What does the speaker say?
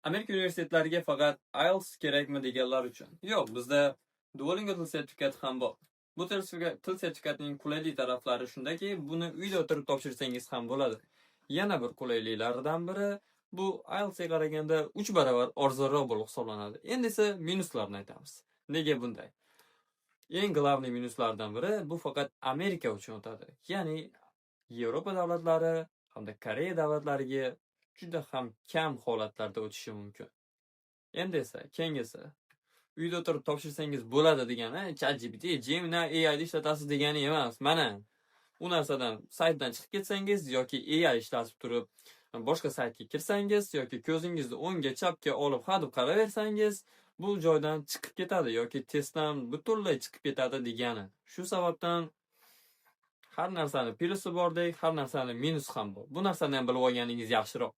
Amerika universitetlariga faqat IELTS kerakmi deganlar uchun. Yo'q, bizda Duolingo til sertifikati ham bor. Bu til sertifikatining qulaylik taraflari shundaki, buni uyda o'tirib topshirsangiz ham bo'ladi. Yana bir qulayliklaridan biri bu IELTSga qaraganda 3 barobar arzonroq bo'lib hisoblanadi. Endi esa minuslarni aytamiz. Nega bunday? Eng glavniy minuslardan biri bu faqat Amerika uchun o'tadi. Ya'ni Yevropa davlatlari hamda Koreya davlatlariga juda ham kam holatlarda o'tishi mumkin. Endi esa keyingisi uyda o'tirib topshirsangiz bo'ladi degani ChatGPT, Gemini, AI ishlatasiz degani emas. Mana u narsadan saytdan chiqib ketsangiz yoki AI ishlatib turib boshqa saytga kirsangiz yoki ko'zingizni o'ngga chapga olib hadeb qaraversangiz bu joydan chiqib ketadi yoki testdan butunlay chiqib ketadi degani. Shu sababdan har narsani plusi bordek, har narsani minusi ham bor. Bu narsani ham bilib olganingiz yaxshiroq.